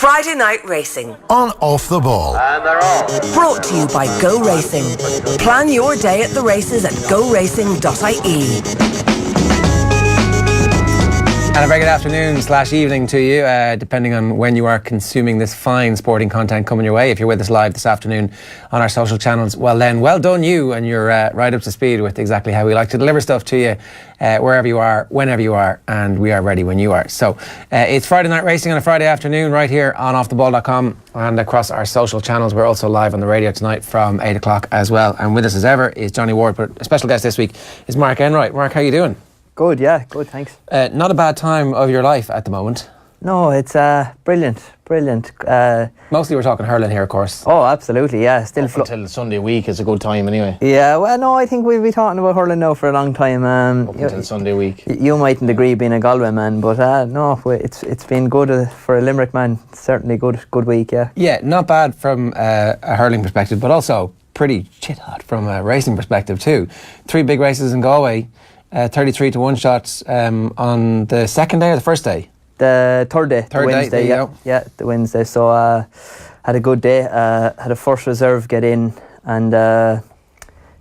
Friday Night Racing. On Off the Ball. And they're off. Brought to you by Go Racing. Plan your day at the races at goracing.ie. And a very good afternoon/evening to you, depending on when you are consuming this fine sporting content coming your way. If you're with us live this afternoon on our social channels, well then, well done you, and you're right up to speed with exactly how we like to deliver stuff to you, wherever you are, whenever you are, and we are ready when you are. So it's Friday Night Racing on a Friday afternoon right here on offtheball.com and across our social channels. We're also live on the radio tonight from 8 o'clock as well. And with us as ever is Johnny Ward, but a special guest this week is Mark Enright. Mark, how you doing? Good, yeah, good, thanks. Not a bad time of your life at the moment. No, it's brilliant. Mostly we're talking hurling here, of course. Oh, absolutely, yeah. Still until Sunday week is a good time anyway. Yeah, well, no, I think we'll be talking about hurling now for a long time. Up until Sunday week. You mightn't agree being a Galway man, but no, it's been good for a Limerick man. Certainly good week, yeah. Yeah, not bad from a hurling perspective, but also pretty shit hot from a racing perspective too. 3 big races in Galway. 33 to 1 shots on the second day or the first day? The third day, the Wednesday, yeah, the Wednesday. So had a good day. Had a first reserve get in, and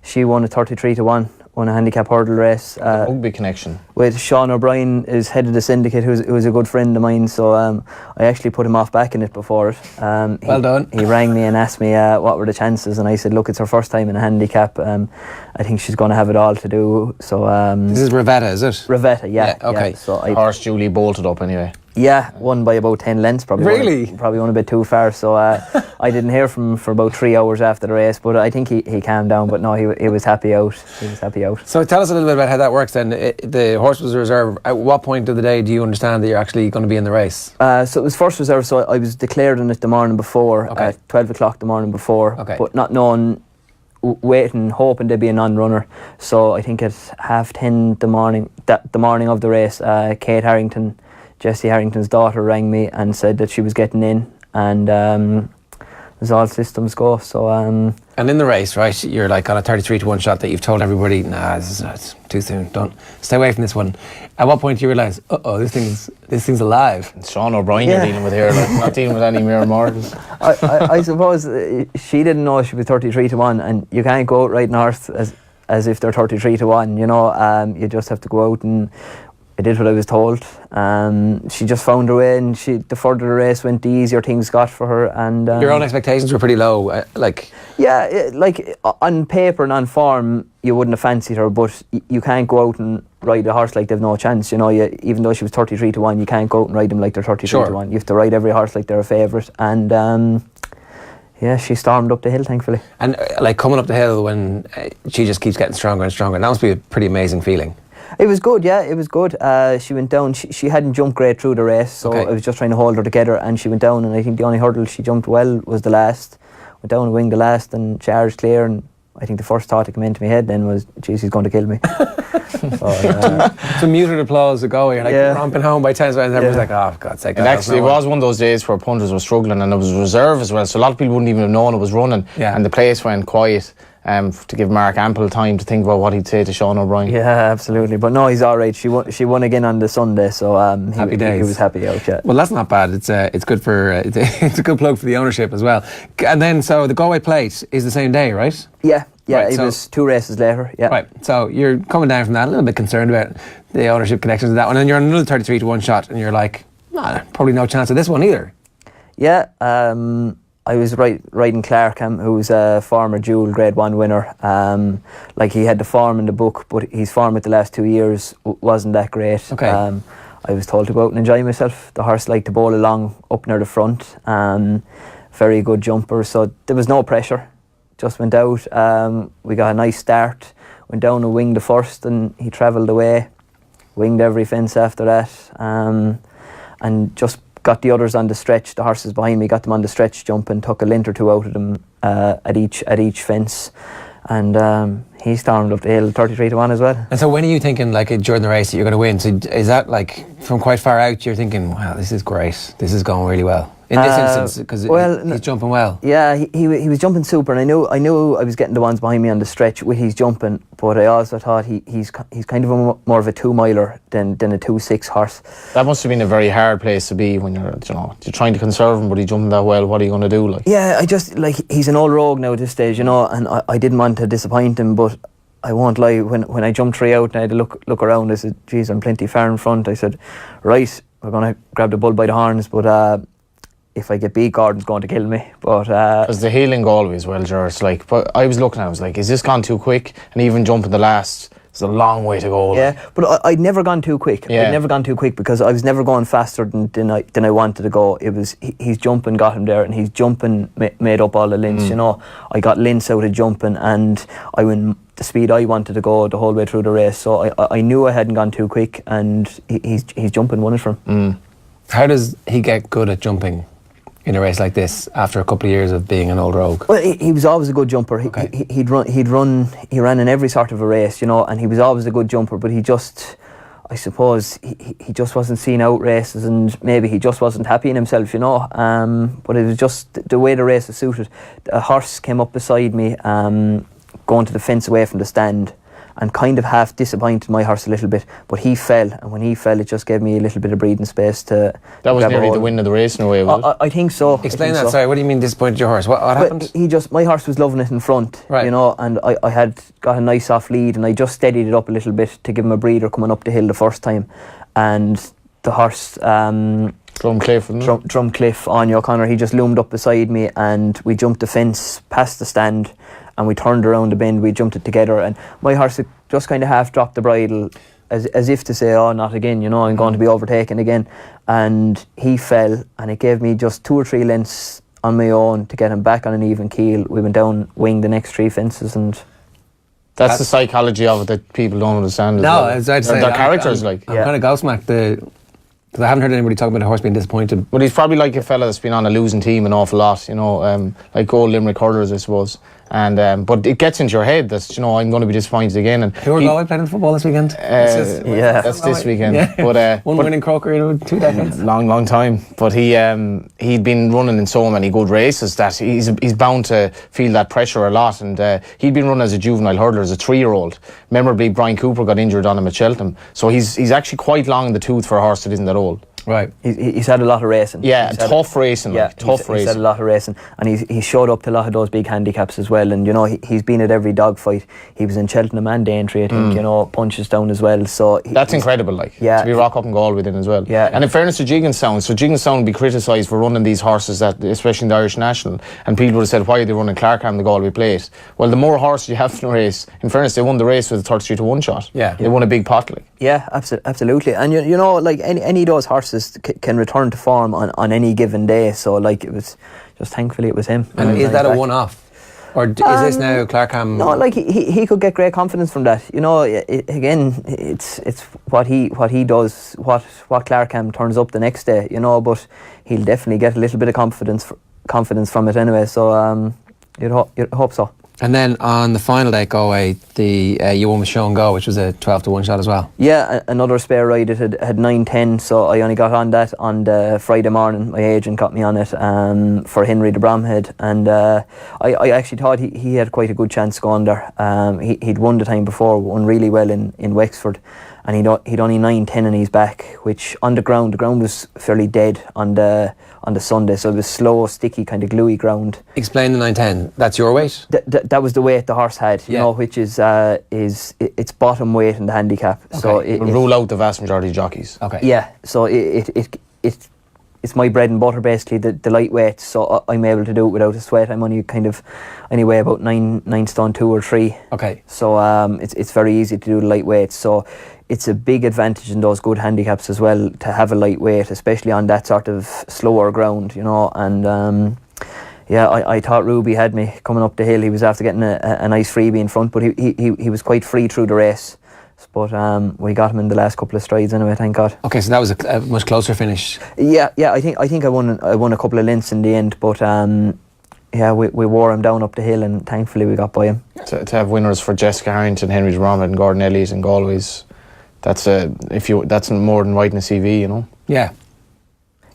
she won a 33 to 1. Won a handicap hurdle race. Rugby connection. With Sean O'Brien, who's head of the syndicate, who's a good friend of mine. So I actually put him off backing it before it. Well done. He rang me and asked me what were the chances, and I said, look, it's her first time in a handicap. I think she's going to have it all to do. So this is Rivetta, is it? Rivetta, yeah. Okay. Yeah. So Horse Julie bolted up anyway. Yeah, won by about 10 lengths probably. Really? Probably won a bit too far. So I didn't hear from him for about 3 hours after the race, but I think he calmed down. But no, he was happy out. So tell us a little bit about how that works then. The horse was a reserve. At what point of the day do you understand that you're actually going to be in the race? So it was first reserve, so I was declared in it the morning before, okay. 12 o'clock the morning before, okay. But not knowing, waiting, hoping there'd be a non-runner. So I think at 10:30 the morning of the race, Kate Harrington, Jessie Harrington's daughter, rang me and said that she was getting in, and it was all systems go. So and in the race, right, you're like on a 33 to 1 shot that you've told everybody, nah, it's too soon, don't stay away from this one. At what point do you realise, this thing's alive? It's Sean O'Brien you're dealing with here, like, not dealing with any mere mortals. I suppose she didn't know she was 33 to 1, and you can't go out riding a horse as if they're 33 to 1, you know. You just have to go out, and I did what I was told. She just found her way, and the further the race went, the easier things got for her. And your own expectations were pretty low, like. Yeah, like on paper and on form, you wouldn't have fancied her, but you can't go out and ride a horse like they've no chance. You know, even though she was 33 to 1, you can't go out and ride them like they're 33 to 1. You have to ride every horse like they're a favourite, and. Yeah, she stormed up the hill, thankfully. And like coming up the hill when she just keeps getting stronger and stronger, that must be a pretty amazing feeling. It was good, yeah, it was good. She went down, she hadn't jumped great through the race, so I was just trying to hold her together, and she went down, and I think the only hurdle she jumped well was the last. Went down and winged the last and charged clear, and I think the first thought that came into my head then was, geez, he's going to kill me. Some muted applause to go, you're like romping home by 10 seconds, everyone's like, oh, for God's sake. And actually, it was one of those days where punters were struggling, and it was reserve as well, so a lot of people wouldn't even have known it was running, and the place went quiet. To give Mark ample time to think about what he'd say to Sean O'Brien. Yeah, absolutely. But no, he's all right. She won again on the Sunday, so happy days. He was happy out. Yeah. Well, that's not bad. It's good for it's a good plug for the ownership as well. And then so the Galway Plate is the same day, right? Yeah. Right, it was 2 races later. Yeah. Right. So you're coming down from that, a little bit concerned about the ownership connections of that one, and you're on another 33 to 1 shot, and you're like, probably no chance of this one either. Yeah. I was riding Clark, who's a former dual Grade 1 winner. Like he had the form in the book, but his form at the last 2 years wasn't that great. Okay. I was told to go out and enjoy myself. The horse liked to bowl along up near the front. Very good jumper, so there was no pressure. Just went out. We got a nice start. Went down and winged the first, and he travelled away. Winged every fence after that, and just got the others on the stretch. The horses behind me got them on the stretch jump and took a length or two out of them at each fence, and he stormed up the hill 33-1 as well. And so when are you thinking, like, during the race that you're going to win? So is that, like, from quite far out, you're thinking, wow, this is great, this is going really well? In this instance, because he's jumping well. Yeah, he was jumping super, and I knew I was getting the ones behind me on the stretch with his jumping, but I also thought he's kind of more of a 2-miler than a 2-6 horse. That must have been a very hard place to be when you're trying to conserve him, but he's jumping that well. What are you going to do? Like? Yeah, I just, like, he's an old rogue now at this stage, and I didn't want to disappoint him, but I won't lie, when I jumped 3 out and I had to look around, I said, geez, I'm plenty far in front. I said, right, we're going to grab the bull by the horns, but if I get beat, Gordon's going to kill me. But because the healing Galway as well, Ger, it's like, but I was looking at it, I was like, is this gone too quick? And even jumping the last, it's a long way to go. Yeah, but I'd never gone too quick. Yeah. I'd never gone too quick because I was never going faster than I wanted to go. It was his jumping got him there, and his jumping made up all the lints. I got lints out of jumping, and I went the speed I wanted to go the whole way through the race. So I knew I hadn't gone too quick, and his jumping won it for him. How does he get good at jumping in a race like this after a couple of years of being an old rogue? Well, he was always a good jumper. Okay. He ran in every sort of a race, and he was always a good jumper, but he just, I suppose, he just wasn't seeing out races, and maybe he just wasn't happy in himself, but it was just the way the race was suited. A horse came up beside me, going to the fence away from the stand, and kind of half disappointed my horse a little bit, but he fell, and when he fell, it just gave me a little bit of breathing space to. That was nearly the win of the race in a way, was it? I think so. Explain that. Sorry, what do you mean disappointed your horse? What happened? My horse was loving it in front, right. And I had got a nice off lead, and I just steadied it up a little bit to give him a breather coming up the hill the first time, and the horse. Drumcliff, Anya O'Connor, he just loomed up beside me, and we jumped the fence past the stand, and we turned around the bend, we jumped it together, and my horse just kind of half dropped the bridle as if to say, oh, not again, I'm going to be overtaken again, and he fell, and it gave me just 2 or 3 lengths on my own to get him back on an even keel. We went down, winged the next 3 fences, and that's the psychology of it that people don't understand. No, as I'd say, their characters, I'm kind of gobsmacked because I haven't heard anybody talk about a horse being disappointed. But he's probably like a fella that's been on a losing team an awful lot, like old Limerick hurlers, I suppose. And but it gets into your head that I'm going to be disappointed again. And who are Galway playing football this weekend? That's this weekend. Yeah. But one winning croker in 2 decades. Long time. But he'd been running in so many good races that he's bound to feel that pressure a lot. And he'd been running as a juvenile hurler, as a 3-year-old. Memorably, Brian Cooper got injured on him at Cheltenham. So he's actually quite long in the tooth for a horse that isn't that old. Right. He's had a lot of racing. Yeah, tough racing. He's had a lot of racing, and he showed up to a lot of those big handicaps as well. And he's been at every dogfight. He was in Cheltenham and Daintree, I think. Punches down as well. So that's incredible. To be rock up and Galway with him as well. Yeah. And in fairness to Jigginstown, so Jigginstown would be criticised for running these horses that, especially in the Irish National, and people would have said, why are they running Clarkham the Galway Plate? Well, the more horses you have in a race, in fairness, they won the race with a 33-1 shot. Yeah. They won a big pot. Yeah, absolutely. And like any of those horses can return to form on any given day. So it was just, thankfully it was him. And is that a one-off? Or is this now Clarkham? No, he could get great confidence from that. Again, it's what he does, what Clarkham turns up the next day. But he'll definitely get a little bit of confidence from it anyway. So you'd hope so. And then on the final day at Galway, you won with Sean Go, which was a 12-1 shot as well. Yeah, another spare ride. It had 9-10, so I only got on that on the Friday morning. My agent got me on it for Henry de Bromhead, and I actually thought he had quite a good chance going there. He'd won the time before, won really well in Wexford, and he'd only 9-10 in his back, which on the ground was fairly dead on the Sunday, so it was slow, sticky, kind of gluey ground. Explain the 9-10. That's your weight? That was the weight the horse had, which is its bottom weight in the handicap. Okay. So it rule out the vast majority of jockeys. Okay. Yeah, so it's my bread and butter basically, the lightweight. So I'm able to do it without a sweat. I'm only anyway about 9 stone 2 or 3. Okay. So it's very easy to do the lightweight. So it's a big advantage in those good handicaps as well to have a lightweight, especially on that sort of slower ground, and I thought Ruby had me coming up the hill. He was after getting a nice freebie in front, but he was quite free through the race. But we got him in the last couple of strides anyway, thank God. Okay, so that was a much closer finish. Yeah, I think I won a couple of lengths in the end, but we wore him down up the hill, and thankfully we got by him. To have winners for Jessica Harrington, Henry de Bromhead and Gordon Elliott and Galway's, that's more than writing a CV, you know. Yeah.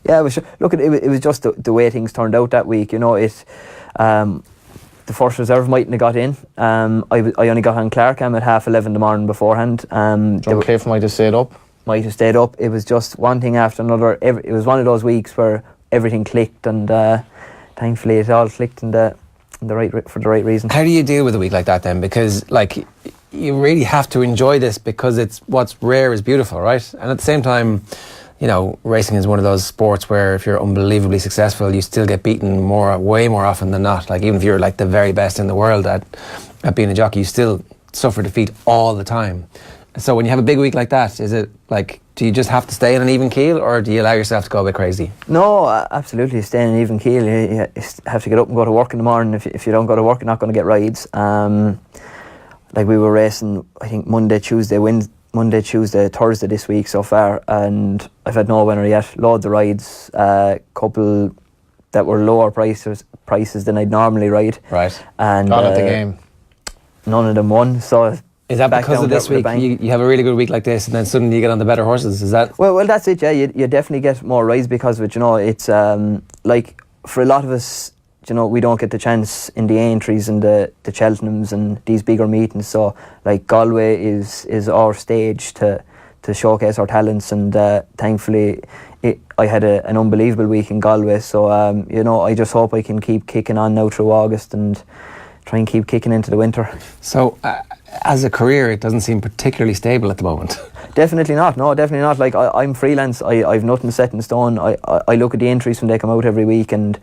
Yeah, it was just the way things turned out that week. You know, the first reserve mightn't have got in. I only got on Clarkham at 11:30 the morning beforehand. John Cliff might have stayed up. Might have stayed up. It was just one thing after another. It was one of those weeks where everything clicked, and thankfully it all clicked for the right reason. How do you deal with a week like that then? Because like you really have to enjoy this, because it's what's rare is beautiful, right? And at the same time, you know, racing is one of those sports where if you're unbelievably successful, you still get beaten way more often than not. Like even if you're like the very best in the world at being a jockey, you still suffer defeat all the time. So when you have a big week like that, is it like, do you just have to stay in an even keel, or do you allow yourself to go a bit crazy? No, absolutely, stay in an even keel. You have to get up and go to work in the morning. If you don't go to work, you're not going to get rides. Like we were racing, I think Monday, Tuesday, Thursday this week so far, and I've had no winner yet. Loads of rides, couple that were lower prices than I'd normally ride. Right. And Gone at the game. None of them won. So is that because of this week? You have a really good week like this, and then suddenly you get on the better horses. Is that? Well, that's it. Yeah, you definitely get more rides because of it. You know, it's like for a lot of us, you know, we don't get the chance in the entries and the Cheltenhams and these bigger meetings. So like Galway is our stage to showcase our talents, and thankfully I had an unbelievable week in Galway. So you know, I just hope I can keep kicking on now through August and try and keep kicking into the winter. So as a career, it doesn't seem particularly stable at the moment. Definitely not. No, definitely not. Like I'm freelance. I've nothing set in stone. I look at the entries when they come out every week, and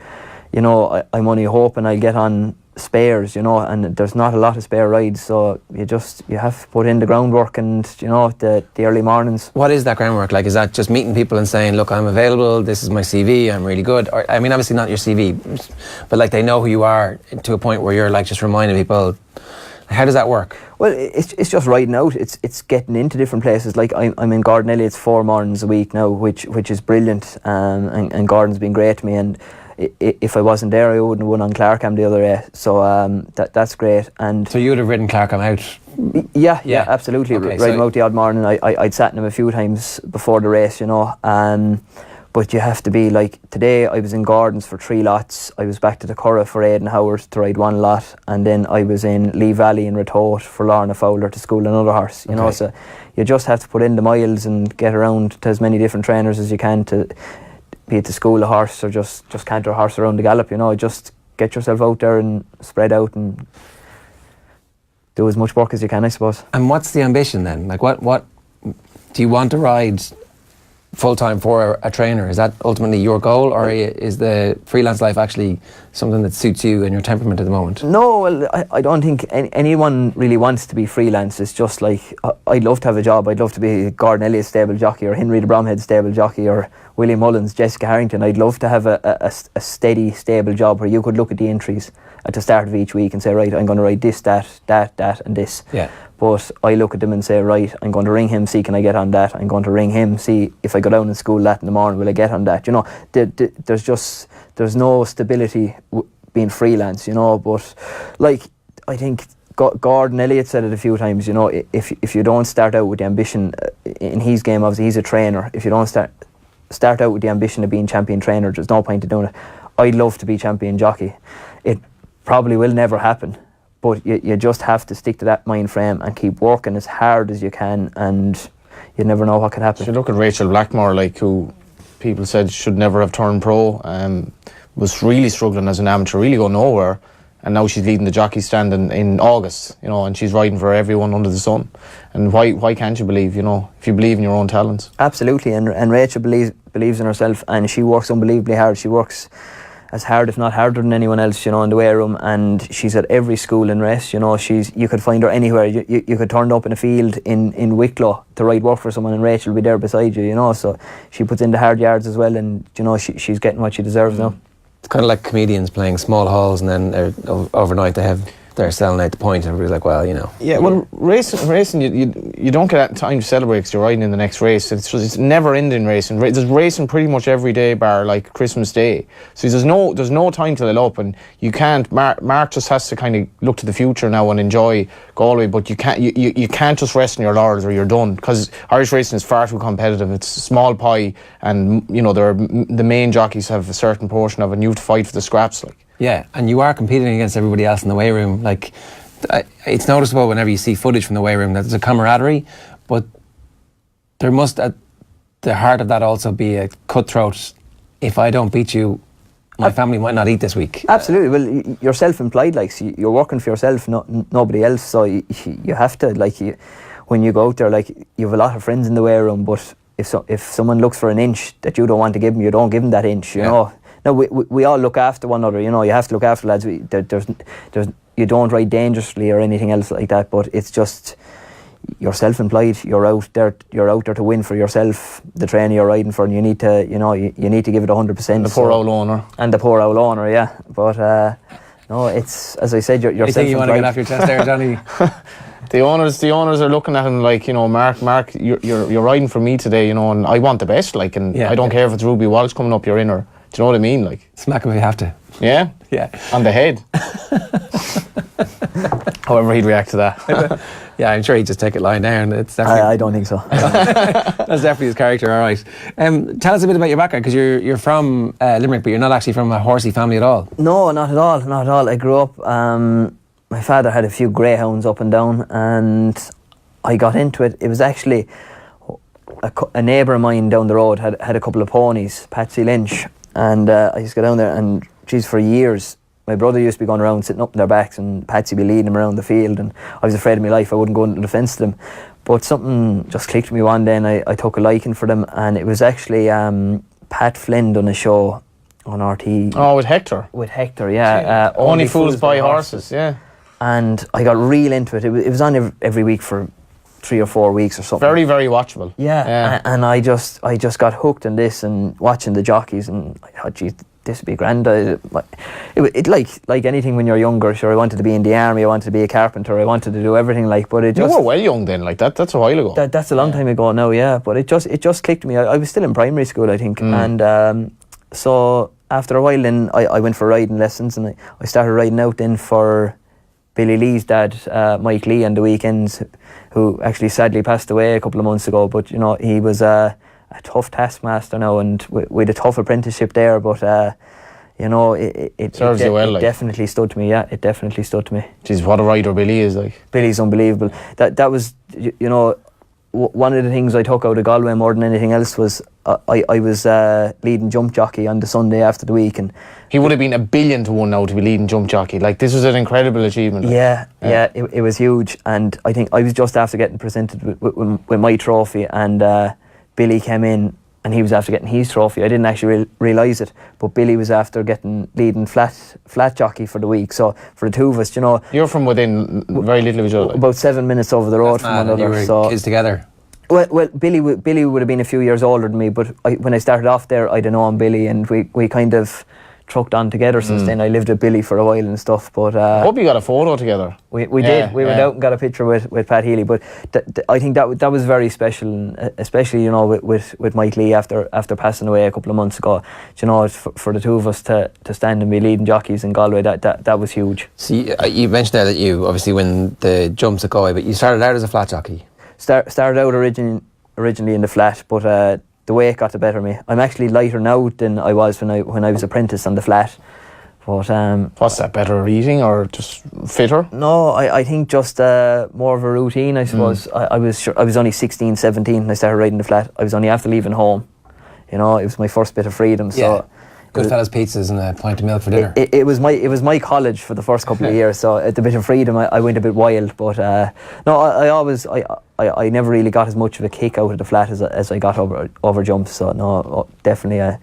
you know, I'm only hoping I get on spares, you know, and there's not a lot of spare rides, so you have to put in the groundwork and, you know, the early mornings. What is that groundwork like? Is that just meeting people and saying, look, I'm available, this is my CV, I'm really good? Or, I mean, obviously not your CV, but like they know who you are to a point where you're like just reminding people. How does that work? Well, it's just riding out. It's getting into different places. Like I'm in Gordon Elliott's 4 mornings a week now, which is brilliant, and Gordon's been great to me, and if I wasn't there, I wouldn't have won on Clarkham the other day. So that's great. And so you would have ridden Clarkham out? Yeah, absolutely. Okay, riding out the odd morning. I'd sat in him a few times before the race, you know. But you have to be like, today I was in Gordon's for 3 lots. I was back to the Curragh for Aidan Howard to ride 1 lot, and then I was in Lee Valley in Tote for Lorna Fowler to school another horse. You know, so you just have to put in the miles and get around to as many different trainers as you can to be it to school a horse or just canter a horse around the gallop. You know, just get yourself out there and spread out and do as much work as you can, I suppose. And what's the ambition then? Like, what do you want to ride full-time for a trainer? Is that ultimately your goal, or is the freelance life actually something that suits you and your temperament at the moment? No, well, I don't think anyone really wants to be freelance. It's just like, I'd love to have a job. I'd love to be Gordon Elliott's stable jockey, or Henry de Bromhead's stable jockey, or William Mullins, Jessica Harrington. I'd love to have a steady, stable job where you could look at the entries at the start of each week and say, right, I'm going to ride this, that and this. Yeah. But I look at them and say, right, I'm going to ring him, see can I get on that. I'm going to ring him, see if I go down in school that in the morning, will I get on that? You know, there's no stability being freelance, you know. But like, I think Gordon Elliott said it a few times, you know, if you don't start out with the ambition, in his game obviously he's a trainer, if you don't start out with the ambition of being champion trainer, there's no point in doing it. I'd love to be champion jockey. It probably will never happen, but you just have to stick to that mind frame and keep working as hard as you can, and you never know what could happen. You look at Rachel Blackmore, like, who people said should never have turned pro, was really struggling as an amateur, really going nowhere, and now she's leading the jockey stand in August, you know, and she's riding for everyone under the sun. And why can't you believe, you know, if you believe in your own talents? Absolutely, and Rachel believes in herself, and she works unbelievably hard. She works as hard, if not harder than anyone else, you know, in the weigh room, and she's at every school and race, you know. You could find her anywhere. You could turn up in a field in Wicklow to ride work for someone, and Rachel will be there beside you, you know. So she puts in the hard yards as well, and, you know, she's getting what she deserves now. It's kind of like comedians playing small halls, and then overnight they have they're selling out the point. Everybody's like, well, you know. Yeah, well, racing, you don't get time to celebrate because you're riding in the next race. It's never-ending racing. There's racing pretty much every day, bar like Christmas Day. So there's no time to let up, and you can't. Mark just has to kind of look to the future now and enjoy Galway, but you can't just rest in your laurels or you're done, because Irish racing is far too competitive. It's a small pie, and you know the main jockeys have a certain portion of it, and you have to fight for the scraps, like. Yeah, and you are competing against everybody else in the weigh room. Like, it's noticeable whenever you see footage from the weigh room that there's a camaraderie, but there must, at the heart of that, also be a cutthroat. If I don't beat you, my family might not eat this week. Absolutely. Well, you're self-employed, like, so you're working for yourself, nobody else. So you have to, like, when you go out there, like, you have a lot of friends in the weigh room, but if someone looks for an inch that you don't want to give them, you don't give them that inch, you know. No, we all look after one another, you know. You have to look after lads. You don't ride dangerously or anything else like that, but it's just, you're self-employed. You're out there to win for yourself, the trainer you're riding for, and you need to, you know, you need to give it 100%. The poor old owner. And the poor old owner, yeah. But no, it's, as I said, you're self-employed. You want to get off your chest there, Johnny? The owners are looking at him like, you know, Mark, you're riding for me today, you know, and I want the best, like, and I don't care if it's Ruby Walsh coming up your inner. Do you know what I mean? Like, smack him if you have to. Yeah? Yeah. On the head. However he'd react to that. Yeah, I'm sure he'd just take it lying down. It's definitely, I don't think so. That's definitely his character, all right. Tell us a bit about your background, because you're from Limerick, but you're not actually from a horsey family at all. No, not at all. I grew up, my father had a few greyhounds up and down, and I got into it. It was actually a neighbour of mine down the road had a couple of ponies, Patsy Lynch, and I used to go down there, and geez, for years my brother used to be going around sitting up in their backs, and Patsy would be leading them around the field, and I was afraid of my life. I wouldn't go into the fence to them, but something just clicked with me one day, and I took a liking for them. And it was actually Pat Flynn done a show on RT. Oh, with Hector, yeah. Only Fools Buy Horses, yeah. And I got real into it. It was on every week for 3 or 4 weeks or something. Very, very watchable. Yeah. And I just got hooked in this, and watching the jockeys, and I thought, geez, this would be grand. It like anything when you're younger. Sure, I wanted to be in the army, I wanted to be a carpenter, I wanted to do everything, like, but it just... You were well young then, like, that's a while ago. That's a long time ago now, yeah, but it just clicked to me. I was still in primary school, I think, and so after a while then I went for riding lessons, and I started riding out then for Billy Lee's dad, Mike Lee, on the weekends, who actually sadly passed away a couple of months ago, but you know, he was a tough taskmaster now, and with a tough apprenticeship there, but you know, it definitely stood to me. Yeah, it definitely stood to me. Jeez, what a rider Billy is, like. Billy's unbelievable. That was, you know, one of the things I took out of Galway more than anything else was I was leading jump jockey on the Sunday after the week, and he would have been 1,000,000,000 to 1 now to be leading jump jockey. Like, this was an incredible achievement. Like. Yeah, it was huge, and I think I was just after getting presented with my trophy, and Billy came in, and he was after getting his trophy. I didn't actually realise it, but Billy was after leading flat jockey for the week. So for the two of us, you know, you're from within very little of each other, about 7 minutes over the road from one another. You were so kids together. Well, Billy would have been a few years older than me, but when I started off there, I'd known Billy, and we kind of trucked on together since then. I lived with Billy for a while and stuff, but I hope you got a photo together. We did. We went out and got a picture with Pat Healy, but I think that was very special, and especially, you know, with Mike Lee after passing away a couple of months ago. You know, for the two of us to stand and be leading jockeys in Galway, that was huge. So you mentioned there that you obviously win the jumps at Galway, but you started out as a flat jockey. Started out originally in the flat, but the weight got the better of me. I'm actually lighter now than I was when I was apprentice on the flat. But what's that, better eating or just fitter? No, I think just more of a routine, I suppose. I was only 16, 17 when I started riding the flat. I was only after leaving home. You know, it was my first bit of freedom. So Goodfellas pizzas and a pint of milk for dinner. It was my college for the first couple of years. So at the bit of freedom, I went a bit wild. But no, I never really got as much of a kick out of the flat as I got over jumps. So no, definitely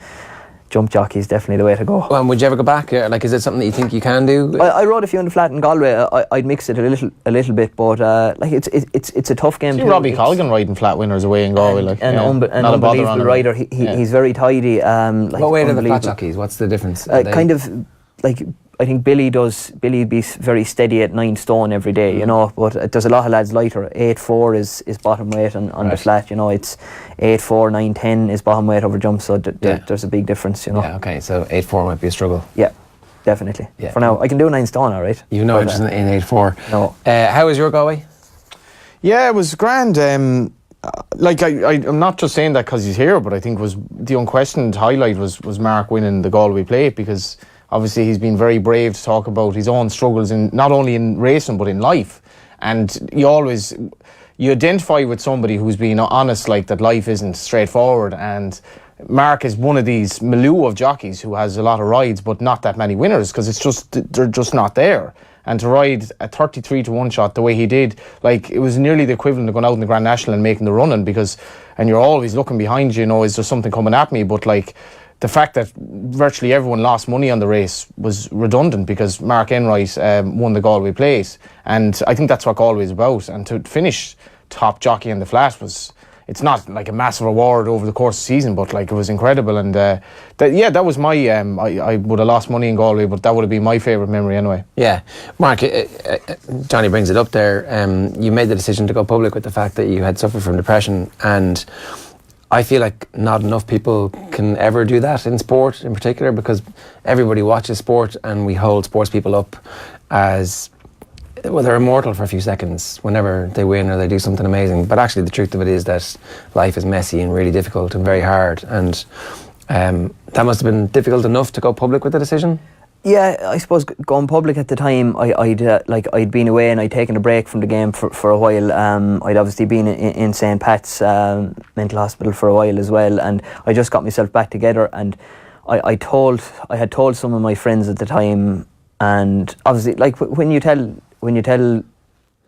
jump jockey is definitely the way to go. Well, would you ever go back? Like, is it something that you think you can do? I rode a few on the flat in Galway. I'd mix it a little bit, but like it's a tough game. See Robbie Colgan riding flat winners away in Galway, an unbelievable rider. He's very tidy. What way are the flat jockeys? What's the difference? Kind of like I think Billy be very steady at 9 stone every day, you know, but there's a lot of lads lighter. 8'4" is bottom weight on the flat, you know. It's 8'4", 9'10" is bottom weight over jump, so there's a big difference, you know. Yeah, okay, so 8'4" might be a struggle. Yeah, definitely. Yeah. For now, I can do 9 stone, all right. You've no interest in 8'4". No. How was your Galway? Yeah, it was grand. I'm not just saying that because he's here, but I think was the unquestioned highlight was Mark winning the Galway plate, because obviously he's been very brave to talk about his own struggles in not only in racing but in life, and you identify with somebody who's been honest, like that life isn't straightforward. And Mark is one of these milieu of jockeys who has a lot of rides but not that many winners, because they're just not there. And to ride a 33 to 1 shot the way he did, like, it was nearly the equivalent of going out in the Grand National and making the running, and you're always looking behind you, you know, is there something coming at me? But like, the fact that virtually everyone lost money on the race was redundant, because Mark Enright won the Galway plate, and I think that's what Galway is about. And to finish top jockey in the flat it's not like a massive award over the course of the season, but like, it was incredible. And that was my I would have lost money in Galway, but that would have been my favourite memory anyway. Yeah, Mark, Johnny brings it up there. You made the decision to go public with the fact that you had suffered from depression, and I feel like not enough people can ever do that in sport in particular, because everybody watches sport and we hold sports people up as, well, they're immortal for a few seconds whenever they win or they do something amazing. But actually the truth of it is that life is messy and really difficult and very hard. And that must have been difficult enough to go public with the decision? Yeah, I suppose going public at the time, I'd been away and I'd taken a break from the game for a while. I'd obviously been in St. Pat's mental hospital for a while as well, and I just got myself back together. And I had told some of my friends at the time, and obviously, like, when you tell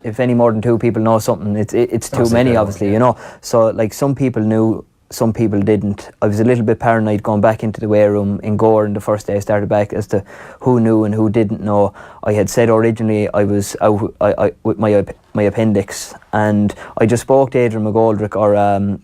if any more than 2 people know something, it's too many, obviously, you know. So like, some people knew, some people didn't. I was a little bit paranoid going back into the weigh room in Gore on the first day I started back as to who knew and who didn't know. I had said originally I was out with my appendix, and I just spoke to Adrian McGoldrick,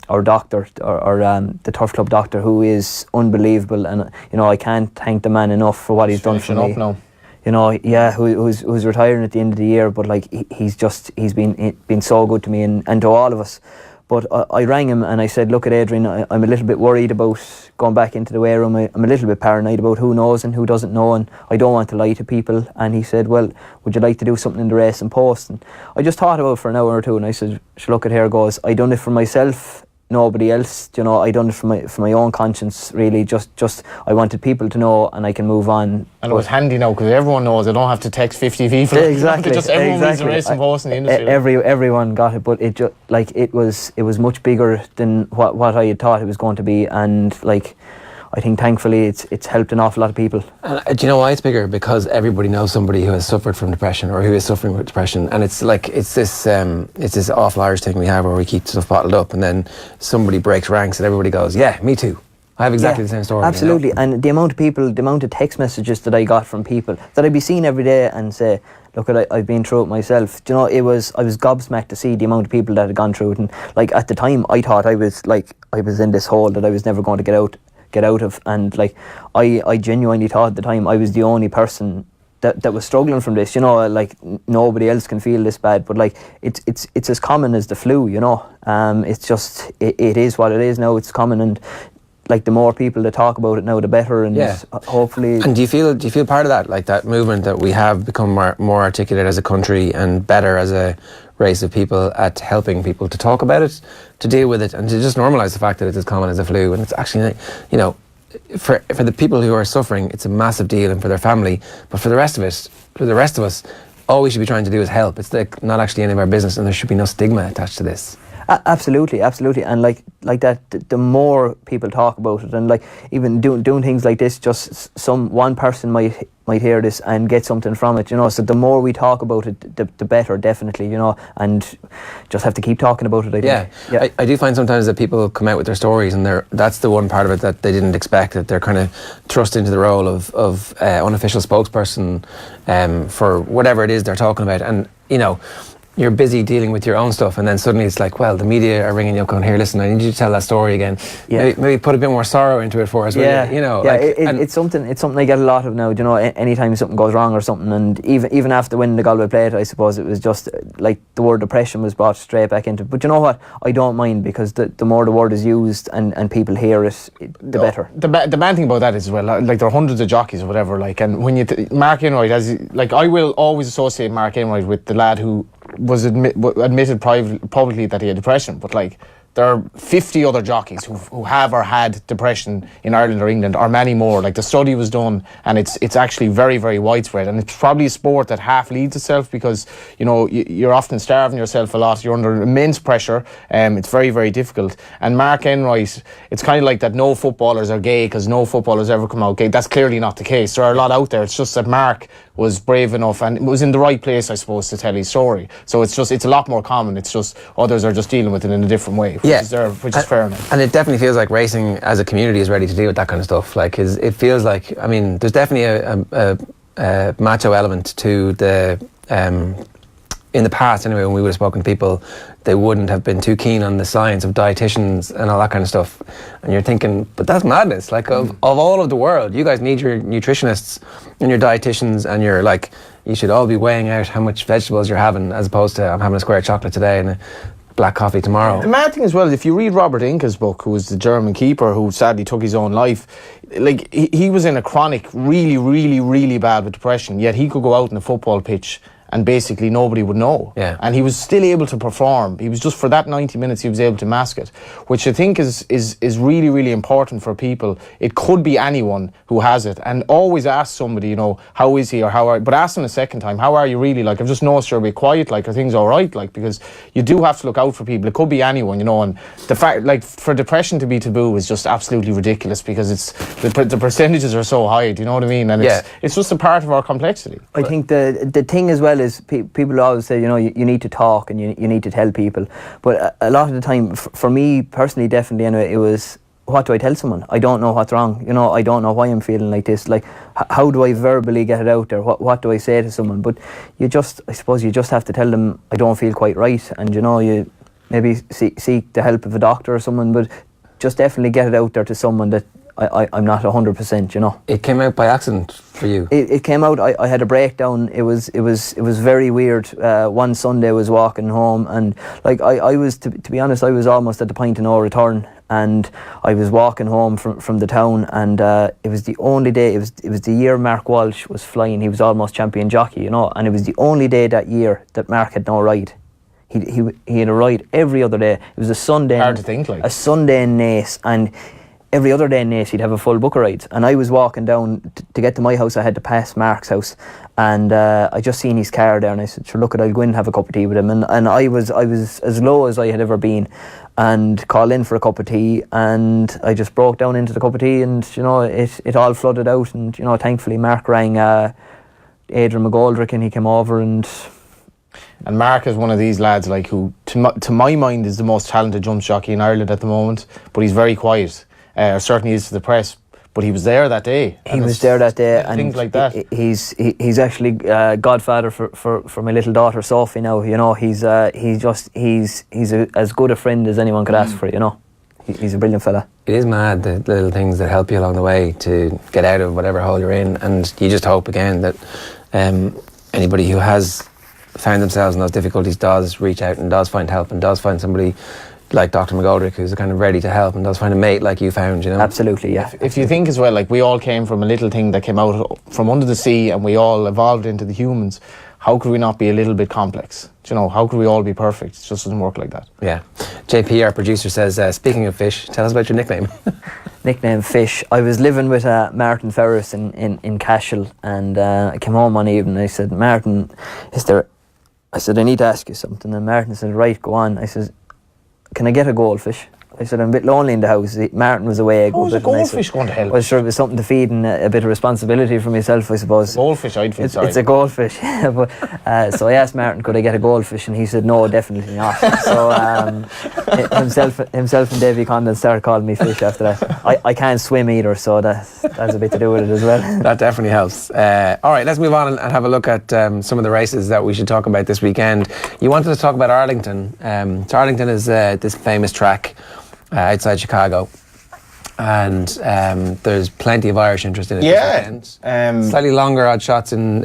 our doctor, or the Turf Club doctor, who is unbelievable, and you know, I can't thank the man enough for what he's done for me. Now. You know, yeah, who's retiring at the end of the year, but like, he's been so good to me and to all of us. But I rang him and I said, look, at Adrian, I'm a little bit worried about going back into the weigh room. I'm a little bit paranoid about who knows and who doesn't know, and I don't want to lie to people. And he said, well, would you like to do something in the race and post? And I just thought about it for an hour or two, and I said, look, at here goes. I done it for myself, nobody else, you know. I done it for my own conscience, really. Just I wanted people to know, and I can move on. And it was handy now, because everyone knows. I don't have to text 50 people. Exactly. Everyone reads the race and post in the industry. Everyone got it, but it was much bigger than what I had thought it was going to be, and like, I think thankfully it's helped an awful lot of people. And do you know why it's bigger? Because everybody knows somebody who has suffered from depression or who is suffering with depression, and it's this awful Irish thing we have where we keep stuff bottled up, and then somebody breaks ranks and everybody goes, yeah, me too. I have exactly the same story. Absolutely, you know? And the amount of text messages that I got from people that I'd be seeing every day and say, look, I've been through it myself. Do you know, I was gobsmacked to see the amount of people that had gone through it, and like, at the time I thought I was in this hole that I was never going to get out of, and like, I genuinely thought at the time I was the only person that was struggling from this, you know. Like, nobody else can feel this bad, but like, it's as common as the flu, you know. It's just it is what it is now. It's common, and like, the more people that talk about it now, the better, and hopefully. And do you feel part of that, like that movement, that we have become more articulate as a country and better as a race of people at helping people to talk about it, to deal with it, and to just normalise the fact that it's as common as a flu? And it's actually, you know, for the people who are suffering, it's a massive deal, and for their family. But for the rest of us, all we should be trying to do is help. It's like not actually any of our business, and there should be no stigma attached to this. Absolutely, and like that, the more people talk about it, and like, even doing things like this, just one person might hear this and get something from it, you know. So the more we talk about it, the better, definitely, you know. And just have to keep talking about it, I think. Yeah. I do find sometimes that people come out with their stories, and that's the one part of it that they didn't expect, that they're kind of thrust into the role of unofficial spokesperson for whatever it is they're talking about. And you know, you're busy dealing with your own stuff, and then suddenly it's like, well, the media are ringing you up going, here, listen, I need you to tell that story again. Yeah. Maybe put a bit more sorrow into it for us, will you? You know, yeah, like, it's something I get a lot of now. You know, anytime something goes wrong or something, and even after winning the Galway Plate, I suppose it was just like the word depression was brought straight back into it. But you know what? I don't mind, because the more the word is used and people hear it, the better. The bad thing about that is, well, like, there are hundreds of jockeys or whatever, like, and when Mark Enright, like, I will always associate Mark Enright with the lad who was admitted publicly that he had depression, but like, there are 50 other jockeys who have or had depression in Ireland or England, or many more. Like, the study was done, and it's actually very, very widespread, and it's probably a sport that half leads itself, because, you know, you're often starving yourself a lot, you're under immense pressure, it's very, very difficult. And Mark Enright, it's kind of like that no footballers are gay because no footballers ever come out gay. That's clearly not the case. There are a lot out there. It's just that Mark was brave enough and was in the right place, I suppose, to tell his story. So it's a lot more common. It's just others are just dealing with it in a different way, which is fair enough. And it definitely feels like racing as a community is ready to deal with that kind of stuff. Like, it feels like, I mean, there's definitely a macho element to the in the past anyway, when we would have spoken to people, they wouldn't have been too keen on the science of dietitians and all that kind of stuff. And you're thinking, but that's madness. Like, of all of the world, you guys need your nutritionists and your dietitians, and you're like, you should all be weighing out how much vegetables you're having, as opposed to, I'm having a square of chocolate today and a black coffee tomorrow. The mad thing as well, if you read Robert Inca's book, who was the German keeper who sadly took his own life, like, he was in a chronic, really, really, really bad with depression, yet he could go out on a football pitch and basically nobody would know. Yeah. And he was still able to perform. He was just, for that 90 minutes, he was able to mask it, which I think is really, really important for people. It could be anyone who has it. And always ask somebody, you know, how is he, or how are, but ask them a second time, how are you really? Like, I've just noticed you're a bit quiet, like, are things all right? Like, because you do have to look out for people. It could be anyone, you know, and the fact, like, for depression to be taboo is just absolutely ridiculous, because it's, the percentages are so high, do you know what I mean? And it's just a part of our complexity. I think the thing as well is people always say, you know, you need to talk and you need to tell people. But a lot of the time, for me personally, definitely anyway, it was, what do I tell someone? I don't know what's wrong. You know, I don't know why I'm feeling like this. Like, how do I verbally get it out there? What do I say to someone? But I suppose you just have to tell them, I don't feel quite right. And, you know, you maybe seek the help of a doctor or someone, but just definitely get it out there to someone that I'm not 100%, you know. It came out by accident for you? It came out, I had a breakdown. It was very weird. One Sunday I was walking home, and like I was, to be honest, I was almost at the point of no return, and I was walking home from the town, and it was the only day, it was the year Mark Walsh was flying. He was almost champion jockey, you know, and it was the only day that year that Mark had no ride. He had a ride every other day. It was a Sunday. Hard to think, like. A Sunday in Naas, and every other day in Naas he'd have a full book of rides, and I was walking down to get to my house. I had to pass Mark's house, and I just seen his car there, and I said, sure, look, I'll go in and have a cup of tea with him. And I was as low as I had ever been, and called in for a cup of tea, and I just broke down into the cup of tea, and, you know, it all flooded out. And, you know, thankfully Mark rang Adrian McGoldrick, and he came over. And Mark is one of these lads, like, who to my mind is the most talented jump jockey in Ireland at the moment, but he's very quiet. Certainly is to the press, but he was there that day. He was there that day, and things like that. He's actually godfather for my little daughter Sophie now. You know, he's as good a friend as anyone could ask for. You know, he's a brilliant fella. It is mad, the little things that help you along the way to get out of whatever hole you're in, and you just hope again that anybody who has found themselves in those difficulties does reach out and does find help and does find somebody like Dr. McGoldrick, who's kind of ready to help, and does find a mate like you found, you know? Absolutely, yeah. If you think as well, like, we all came from a little thing that came out from under the sea, and we all evolved into the humans, how could we not be a little bit complex? Do you know, how could we all be perfect? It just doesn't work like that. Yeah. JP, our producer, says, speaking of fish, tell us about your nickname. Nickname Fish. I was living with Martin Ferris in Cashel, and I came home one evening, and I said, Martin, I said, I need to ask you something. And Martin said, right, go on. I said, can I get a goldfish? I said, I'm a bit lonely in the house. Martin was away. How was a goldfish going to help? Well, sure, it was something to feed and a bit of responsibility for myself, I suppose. Goldfish, I'd feel sorry. It's a goldfish. But, so I asked Martin, could I get a goldfish? And he said, no, definitely not. So himself and Davy Condon started calling me fish after that. I can't swim either, so that's a bit to do with it as well. That definitely helps. All right, let's move on and have a look at some of the races that we should talk about this weekend. You wanted to talk about Arlington. So Arlington is this famous track outside Chicago, and there's plenty of Irish interest in it this weekend. Slightly longer odd shots in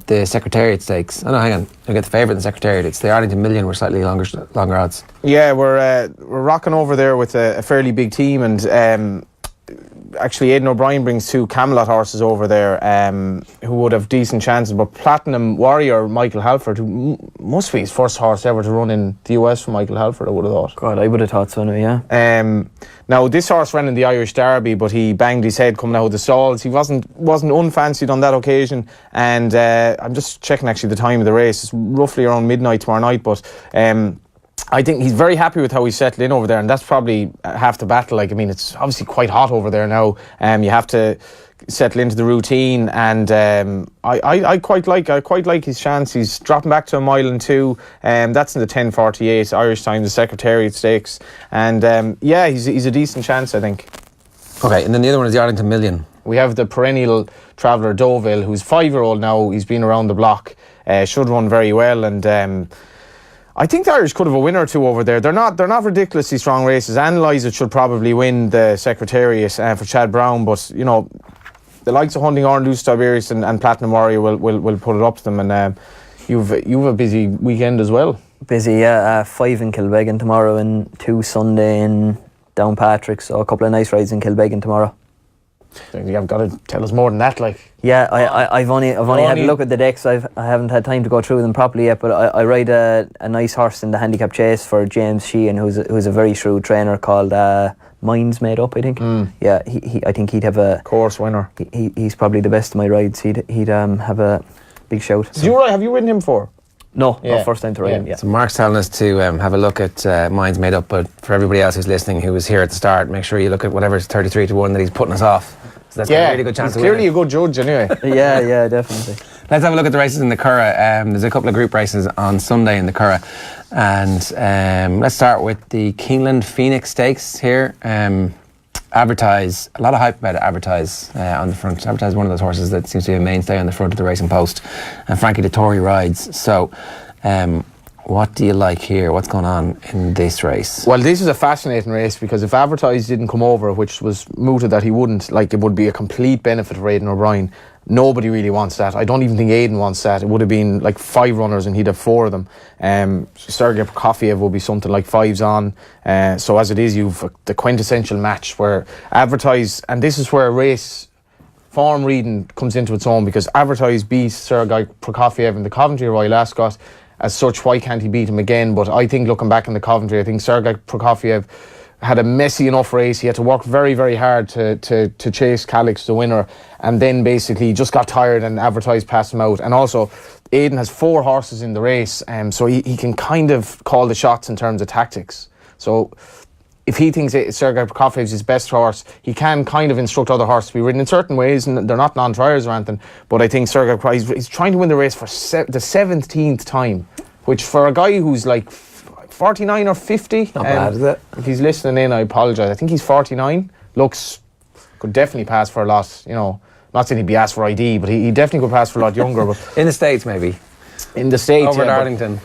the Secretariat Stakes. Oh no, hang on, you'll get the favourite in the Secretariat. It's the Arlington Million were slightly longer odds. Yeah, we're rocking over there with a fairly big team, and actually Aidan O'Brien brings 2 Camelot horses over there who would have decent chances, but Platinum Warrior Michael Halford, who must be his first horse ever to run in the US for Michael Halford, I would have thought. God, I would have thought so now, yeah. Now this horse ran in the Irish Derby, but he banged his head coming out of the stalls. He wasn't unfancied on that occasion, and I'm just checking actually the time of the race. It's roughly around midnight tomorrow night, but I think he's very happy with how he's settled in over there, and that's probably half the battle. Like, I mean, it's obviously quite hot over there now. You have to settle into the routine, and I quite like his chance. He's dropping back to 1 mile and 2. That's in the 10:48 Irish time, the Secretariat Stakes, and yeah, he's a decent chance, I think. Okay, and then the other one is the Arlington Million. We have the perennial traveller Deauville, who's 5-year-old now. He's been around the block. Should run very well, and I think the Irish could have a winner or 2 over there. They're not ridiculously strong races. Analyse It should probably win the Secretariat for Chad Brown, but you know, the likes of Hunting Orange, Luce Tiberius and Platinum Warrior will put it up to them, and you've a busy weekend as well. Busy, yeah. 5 in Kilbeggan tomorrow and 2 Sunday in Downpatrick, so a couple of nice rides in Kilbeggan tomorrow. You've got to tell us more than that, like. Yeah, I've only had a look at the decks. I haven't had time to go through them properly yet, but I ride a nice horse in the handicap chase for James Sheehan, who's a very shrewd trainer called Minds Made Up, I think. Yeah, I think he'd have a course winner. He's probably the best of my rides. He'd have a big shout. Have you ridden him before? No, first time to ride him. Yeah. So Mark's telling us to have a look at Minds Made Up, but for everybody else who's listening, who was here at the start, make sure you look at whatever's 33-1 that he's putting us off. So that's got a really good chance. He's clearly a good judge anyway. yeah, definitely. Let's have a look at the races in the Curragh. There's a couple of group races on Sunday in the Curragh, and let's start with the Keeneland Phoenix Stakes here. Advertise, a lot of hype about it. Advertise on the front. Advertise, one of those horses that seems to be a mainstay on the front of the racing post, and Frankie Dettori rides. So what do you like here? What's going on in this race? Well, this is a fascinating race, because if Advertise didn't come over, which was mooted that he wouldn't, like, it would be a complete benefit for Aidan O'Brien. Nobody really wants that. I don't even think Aidan wants that. It would have been like 5 runners and he'd have 4 of them. Sergei Prokofiev will be something like 5s on. So as it is, you've the quintessential match where Advertise, and this is where a race form reading comes into its own, because Advertise beat Sergei Prokofiev in the Coventry Royal Ascot. As such, why can't he beat him again? But I think, looking back in the Coventry, I think Sergei Prokofiev had a messy enough race. He had to work very, very hard to chase Calix, the winner, and then basically just got tired and Advertise passed him out. And also, Aidan has 4 horses in the race, so he can kind of call the shots in terms of tactics. So if he thinks Sergei Prokofiev is his best horse, he can kind of instruct other horses to be ridden in certain ways, and they're not non-triers or anything. But I think Sergei Prokofiev, he's trying to win the race for the 17th time, which for a guy who's like 49 or 50, not bad, is it? If he's listening in, I apologise. I think he's 49. Could definitely pass for a lot, you know. Not saying he'd be asked for ID, but he definitely could pass for a lot younger. But in the States, maybe. In the States, over in Arlington.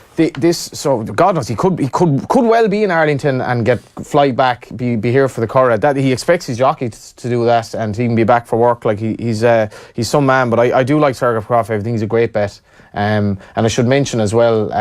So God knows, he could well be in Arlington and fly back, be here for the Curragh. That he expects his jockey to do that, and he can be back for work. Like he's some man. But I do like Sergei Prokofiev. I think he's a great bet. And I should mention as well,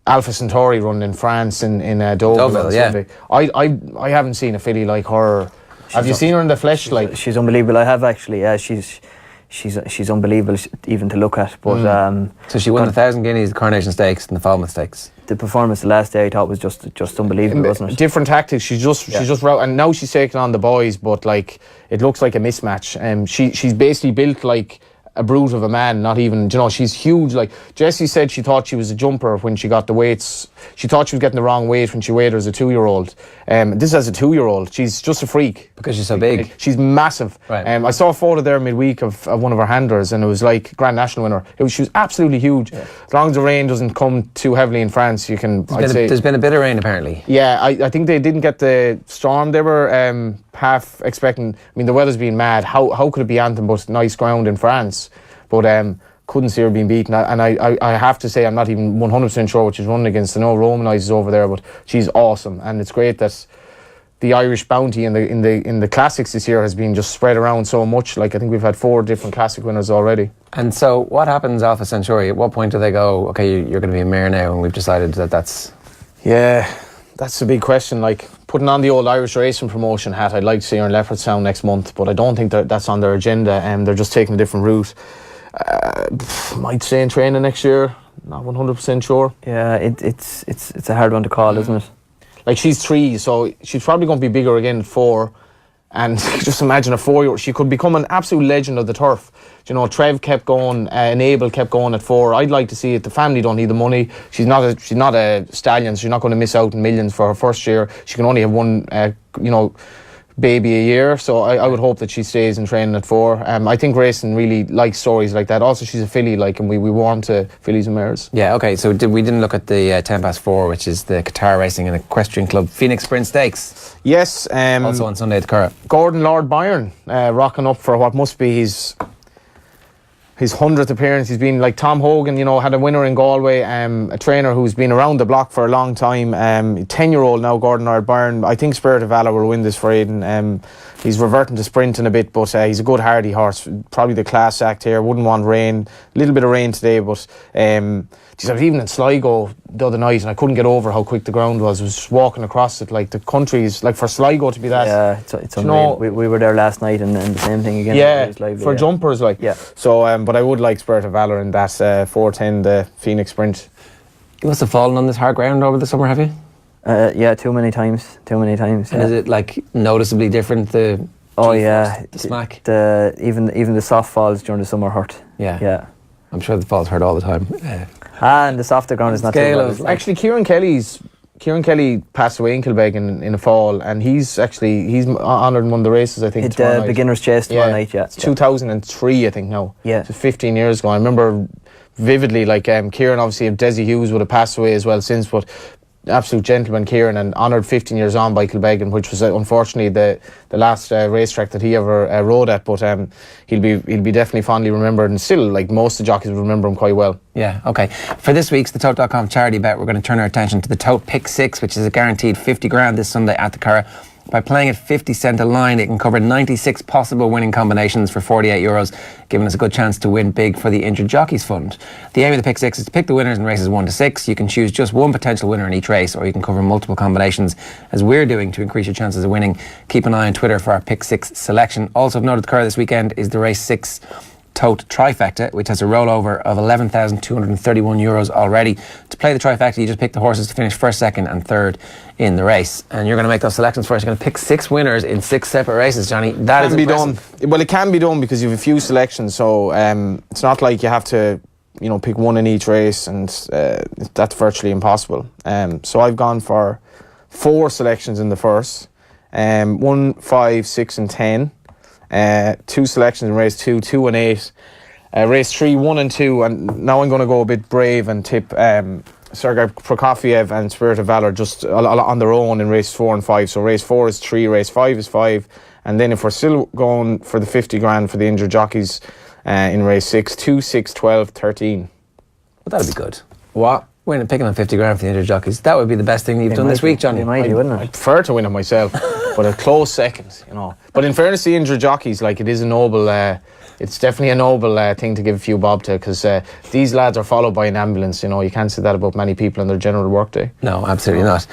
Alpha Centauri running in France in Deauville on Sunday. I haven't seen a filly like her. Have you seen her in the flesh? She's unbelievable. I have actually. Yeah, she's unbelievable even to look at. But so she won the 1,000 Guineas, the Coronation Stakes, and the Falmouth Stakes. The performance the last day I thought was just unbelievable, wasn't it? Different tactics. She's just and now she's taking on the boys, but like it looks like a mismatch. She's basically built like a brute of a man, not even, you know, she's huge. Like Jessie said, she thought she was a jumper when she got the weights. She thought she was getting the wrong weight when she weighed her as a 2-year-old. This as a 2-year-old, she's just a freak. Because she's so big. She's massive. Right. I saw a photo there midweek of one of her handlers, and it was like Grand National winner. She was absolutely huge. Yeah. As long as the rain doesn't come too heavily in France, you can, There's been a bit of rain apparently. Yeah, I think they didn't get the storm they were half expecting. I mean, the weather's been mad. How could it be anything but nice ground in France? But couldn't see her being beaten. And I have to say, I'm not even 100% sure what she's running against. I know Romanise is over there, but she's awesome. And it's great that the Irish bounty in the classics this year has been just spread around so much. Like, I think we've had 4 different classic winners already. And so what happens Alpha Centauri? At what point do they go, okay, you're going to be a mare now, and we've decided that's... Yeah, that's a big question. Like, putting on the old Irish racing promotion hat, I'd like to see her in Leopardstown next month, but I don't think that's on their agenda, and they're just taking a different route. Might stay in training next year, not 100% sure. Yeah, it's a hard one to call, isn't it? Like, she's 3, so she's probably going to be bigger again at 4. And just imagine a 4-year-old. She could become an absolute legend of the turf. You know, Trev kept going, Abel kept going at 4. I'd like to see it. The family don't need the money. She's not a stallion, so she's not going to miss out on millions for her first year. She can only have one, baby a year. So I would hope that she stays in training at 4. I think racing really likes stories like that. Also, she's a filly, and we warm to fillies and mares. Yeah, okay. So we didn't look at the 10 past 4, which is the Qatar Racing and Equestrian Club Phoenix Sprint Stakes. Yes. Also on Sunday at the Curragh. Gordon Lord Byron rocking up for what must be his 100th appearance. He's been like Tom Hogan, had a winner in Galway, a trainer who's been around the block for a long time. 10-year-old now, Gordon Lord Byron. I think Spirit of Valor will win this for Aidan. He's reverting to sprinting a bit, but he's a good hardy horse. Probably the class act here. Wouldn't want rain. A little bit of rain today, but I was even in Sligo the other night, and I couldn't get over how quick the ground was. I was just walking across it, like the country's, like for Sligo to be that. Yeah, it's unreal. We were there last night, and the same thing again. Yeah, for jumpers, like. Yeah. So, but I would like Spirit of Valor in that 4:10, the Phoenix Sprint. You must have fallen on this hard ground over the summer, have you? Yeah, too many times. Yeah. And is it like noticeably different? The smack. Even the soft falls during the summer hurt. Yeah. I'm sure the falls hurt all the time. And the softer ground is not too bad. Actually, Kieran Kelly passed away in Kilbeg in a fall, and he's honoured in one of the races, I think. Beginner's Chase tomorrow night, yeah. It's 2003, I think now. Yeah. It's 15 years ago. I remember vividly, Kieran, obviously, if Desi Hughes would have passed away as well since, but absolute gentleman, Kieran, and honoured 15 years on by Kilbeggan, which was unfortunately the last racetrack that he ever rode at. But he'll be definitely fondly remembered, and still, like most of the jockeys, will remember him quite well. Yeah, okay. For this week's the Tote.com charity bet, we're going to turn our attention to the Tote Pick 6, which is a guaranteed 50 grand this Sunday at the Curragh. By playing at 50 cent a line, it can cover 96 possible winning combinations for €48, giving us a good chance to win big for the Injured Jockeys Fund. The aim of the Pick 6 is to pick the winners in races 1 to 6. You can choose just one potential winner in each race, or you can cover multiple combinations, as we're doing, to increase your chances of winning. Keep an eye on Twitter for our Pick 6 selection. Also of note at the Curragh this weekend is the race 6 Tote Trifecta, which has a rollover of €11,231 already. To play the Trifecta, you just pick the horses to finish first, second and third in the race. And you're going to make those selections for us. You're going to pick 6 winners in 6 separate races, Johnny. That can be done. Well, it can be done because you have a few selections, so it's not like you have to pick one in each race, and that's virtually impossible. So I've gone for 4 selections in the first. 1, 5, 6 and 10. 2 selections in race 2, 2 and 8. Race 3, 1 and 2, and now I'm going to go a bit brave and tip Sergei Prokofiev and Spirit of Valor just on their own in race 4 and 5. So race 4 is 3, race 5 is 5, and then if we're still going for the 50 grand for the Injured Jockeys in race 6, 2, 6, 12, 13. Well, that'd be good. What? Winning, picking on 50 grand for the Injured Jockeys. That would be the best thing you've done this week, Johnny. I'd prefer to win it myself, but a close second, But in fairness to the Injured Jockeys, it is a noble, it's definitely a noble thing to give a few bob to, because these lads are followed by an ambulance. You can't say that about many people in their general workday. No, absolutely not.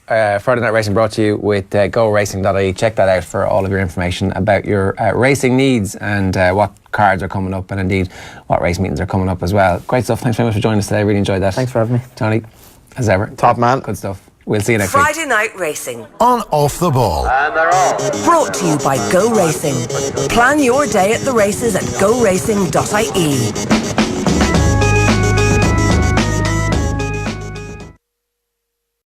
Friday Night Racing brought to you with GoRacing.ie. Check that out for all of your information about your racing needs and what cards are coming up, and indeed what race meetings are coming up as well. Great stuff. Thanks very much for joining us today. Really enjoyed that. Thanks for having me. Johnny, as ever. Top man. Good stuff. We'll see you next week. Friday Night Racing. On Off the Ball. Brought to you by Go Racing. Plan your day at the races at goracing.ie.